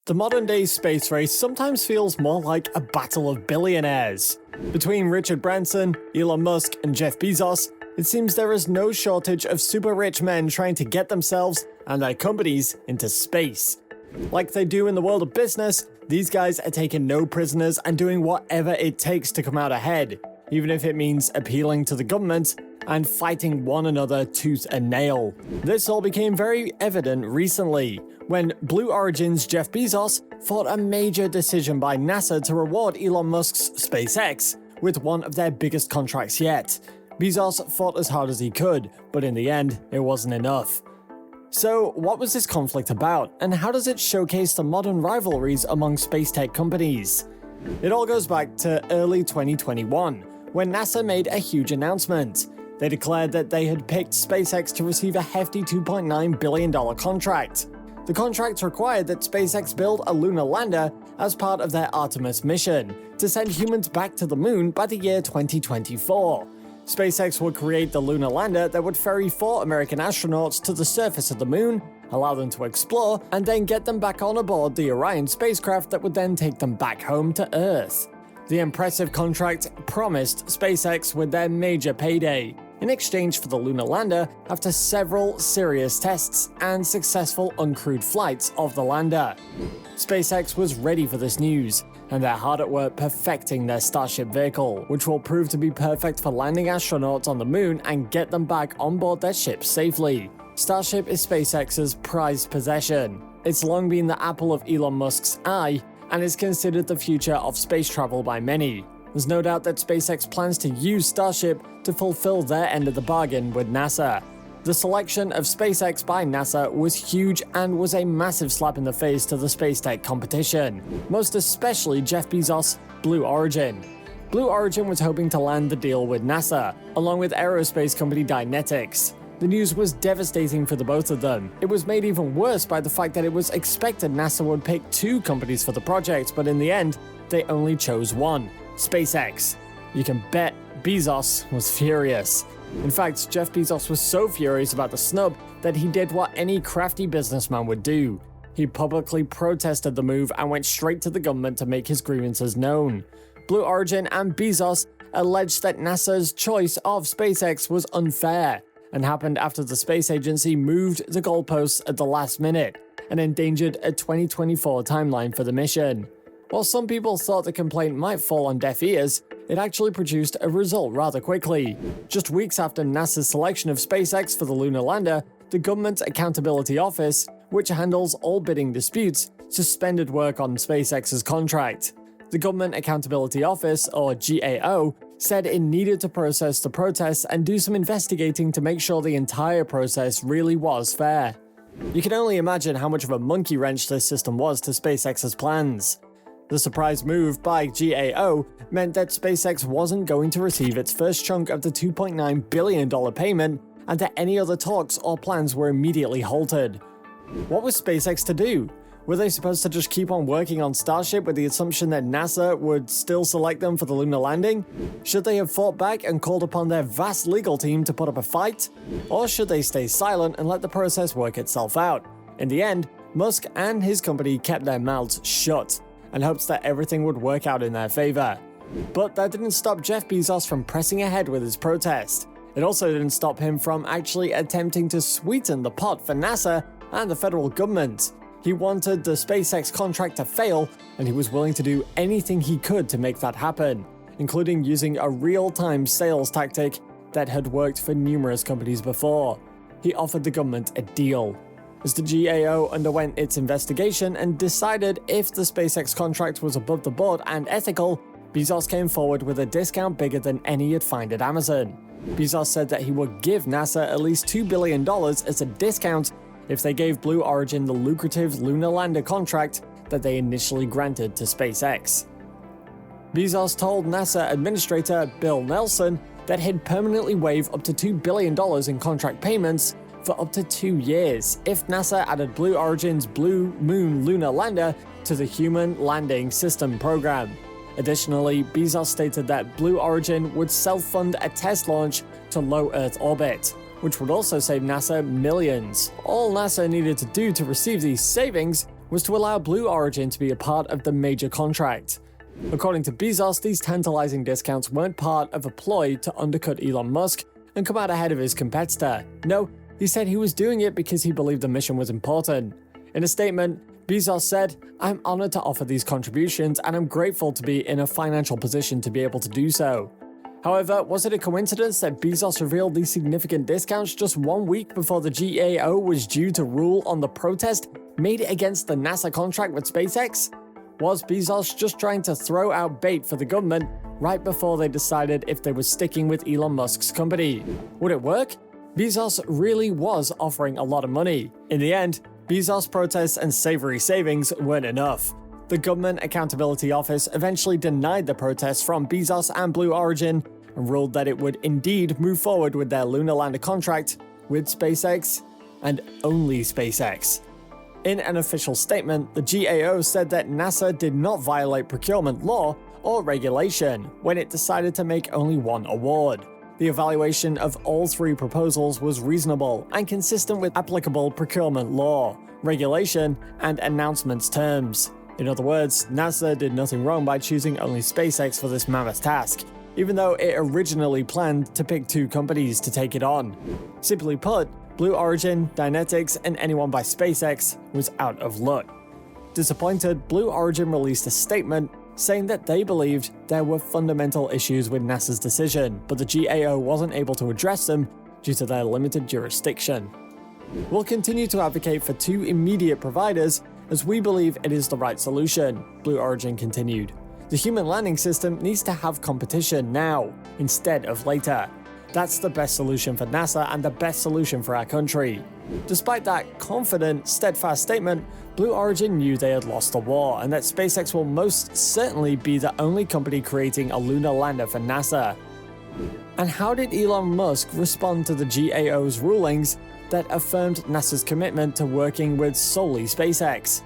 The modern-day space race sometimes feels more like a battle of billionaires. Between Richard Branson, Elon Musk, and Jeff Bezos, it seems there is no shortage of super-rich men trying to get themselves and their companies into space. Like they do in the world of business, these guys are taking no prisoners and doing whatever it takes to come out ahead, even if it means appealing to the government and fighting one another tooth and nail. This all became very evident recently, when Blue Origin's Jeff Bezos fought a major decision by NASA to reward Elon Musk's SpaceX with one of their biggest contracts yet. Bezos fought as hard as he could, but in the end, it wasn't enough. So, what was this conflict about, and how does it showcase the modern rivalries among space tech companies? It all goes back to early 2021, when NASA made a huge announcement. They declared that they had picked SpaceX to receive a hefty $2.9 billion contract. The contract required that SpaceX build a lunar lander as part of their Artemis mission to send humans back to the moon by the year 2024. SpaceX would create the lunar lander that would ferry 4 American astronauts to the surface of the moon, allow them to explore, and then get them back on aboard the Orion spacecraft that would then take them back home to Earth. The impressive contract promised SpaceX with their major payday, in exchange for the lunar lander after several serious tests and successful uncrewed flights of the lander. SpaceX was ready for this news, and they're hard at work perfecting their Starship vehicle, which will prove to be perfect for landing astronauts on the moon and get them back on board their ship safely. Starship is SpaceX's prized possession. It's long been the apple of Elon Musk's eye, and is considered the future of space travel by many. There's no doubt that SpaceX plans to use Starship to fulfill their end of the bargain with NASA. The selection of SpaceX by NASA was huge and was a massive slap in the face to the space tech competition, most especially Jeff Bezos' Blue Origin. Blue Origin was hoping to land the deal with NASA, along with aerospace company Dynetics. The news was devastating for the both of them. It was made even worse by the fact that it was expected NASA would pick 2 companies for the project, but in the end, they only chose one: SpaceX. You can bet Bezos was furious. In fact, Jeff Bezos was so furious about the snub that he did what any crafty businessman would do. He publicly protested the move and went straight to the government to make his grievances known. Blue Origin and Bezos alleged that NASA's choice of SpaceX was unfair, and happened after the space agency moved the goalposts at the last minute and endangered a 2024 timeline for the mission. While some people thought the complaint might fall on deaf ears, it actually produced a result rather quickly. Just weeks after NASA's selection of SpaceX for the lunar lander, the Government Accountability Office, which handles all bidding disputes, suspended work on SpaceX's contract. The Government Accountability Office, or GAO, said it needed to process the protests and do some investigating to make sure the entire process really was fair. You can only imagine how much of a monkey wrench this system was to SpaceX's plans. The surprise move by GAO meant that SpaceX wasn't going to receive its first chunk of the $2.9 billion payment, and that any other talks or plans were immediately halted. What was SpaceX to do? Were they supposed to just keep on working on Starship with the assumption that NASA would still select them for the lunar landing? Should they have fought back and called upon their vast legal team to put up a fight? Or should they stay silent and let the process work itself out? In the end, Musk and his company kept their mouths shut and hoped that everything would work out in their favor. But that didn't stop Jeff Bezos from pressing ahead with his protest. It also didn't stop him from actually attempting to sweeten the pot for NASA and the federal government. He wanted the SpaceX contract to fail, and he was willing to do anything he could to make that happen, including using a real-time sales tactic that had worked for numerous companies before. He offered the government a deal. As the GAO underwent its investigation and decided if the SpaceX contract was above the board and ethical, Bezos came forward with a discount bigger than any he'd find at Amazon. Bezos said that he would give NASA at least $2 billion as a discount if they gave Blue Origin the lucrative lunar lander contract that they initially granted to SpaceX. Bezos told NASA Administrator Bill Nelson that he'd permanently waive up to $2 billion in contract payments for up to 2 years if NASA added Blue Origin's Blue Moon lunar lander to the Human Landing System program. Additionally, Bezos stated that Blue Origin would self-fund a test launch to low Earth orbit, which would also save NASA millions. All NASA needed to do to receive these savings was to allow Blue Origin to be a part of the major contract. According to Bezos, these tantalizing discounts weren't part of a ploy to undercut Elon Musk and come out ahead of his competitor. No, he said he was doing it because he believed the mission was important. In a statement, Bezos said, "I'm honored to offer these contributions and I'm grateful to be in a financial position to be able to do so." However, was it a coincidence that Bezos revealed these significant discounts just 1 week before the GAO was due to rule on the protest made against the NASA contract with SpaceX? Was Bezos just trying to throw out bait for the government right before they decided if they were sticking with Elon Musk's company? Would it work? Bezos really was offering a lot of money. In the end, Bezos' protests and savory savings weren't enough. The Government Accountability Office eventually denied the protests from Bezos and Blue Origin and ruled that it would indeed move forward with their lunar lander contract with SpaceX and only SpaceX. In an official statement, the GAO said that NASA did not violate procurement law or regulation when it decided to make only one award. The evaluation of all three proposals was reasonable and consistent with applicable procurement law, regulation, and announcements terms. In other words, NASA did nothing wrong by choosing only SpaceX for this mammoth task, even though it originally planned to pick 2 companies to take it on. Simply put, Blue Origin, Dynetics, and anyone by SpaceX was out of luck. Disappointed, Blue Origin released a statement saying that they believed there were fundamental issues with NASA's decision, but the GAO wasn't able to address them due to their limited jurisdiction. We'll continue to advocate for 2 immediate providers as we believe it is the right solution, Blue Origin continued. The human landing system needs to have competition now, instead of later. That's the best solution for NASA and the best solution for our country. Despite that confident, steadfast statement, Blue Origin knew they had lost the war and that SpaceX will most certainly be the only company creating a lunar lander for NASA. And how did Elon Musk respond to the GAO's rulings that affirmed NASA's commitment to working with solely SpaceX?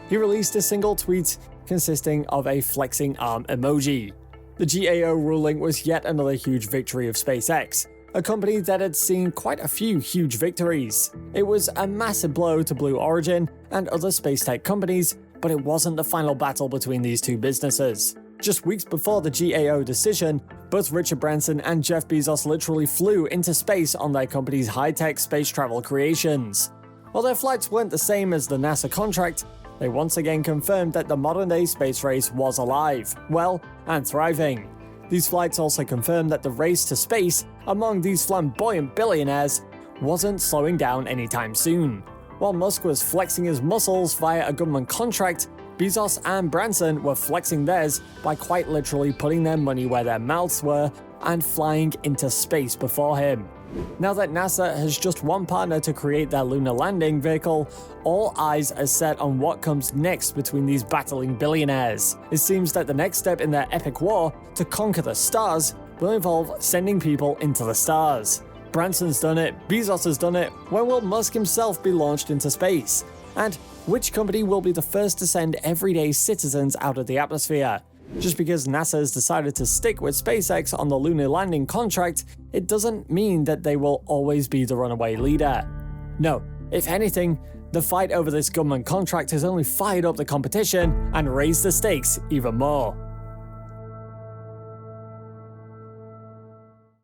He released a single tweet consisting of a flexing arm emoji. The GAO ruling was yet another huge victory of SpaceX, a company that had seen quite a few huge victories. It was a massive blow to Blue Origin and other space tech companies, but it wasn't the final battle between these 2 businesses. Just weeks before the GAO decision, both Richard Branson and Jeff Bezos literally flew into space on their company's high-tech space travel creations. While their flights weren't the same as the NASA contract, they once again confirmed that the modern-day space race was alive, well, and thriving. These flights also confirmed that the race to space among these flamboyant billionaires wasn't slowing down anytime soon. While Musk was flexing his muscles via a government contract, Bezos and Branson were flexing theirs by quite literally putting their money where their mouths were and flying into space before him. Now that NASA has just one partner to create their lunar landing vehicle, all eyes are set on what comes next between these battling billionaires. It seems that the next step in their epic war to conquer the stars will involve sending people into the stars. Branson's done it, Bezos has done it. When will Musk himself be launched into space? And which company will be the first to send everyday citizens out of the atmosphere? Just because NASA has decided to stick with SpaceX on the lunar landing contract, it doesn't mean that they will always be the runaway leader. No, if anything, the fight over this government contract has only fired up the competition and raised the stakes even more.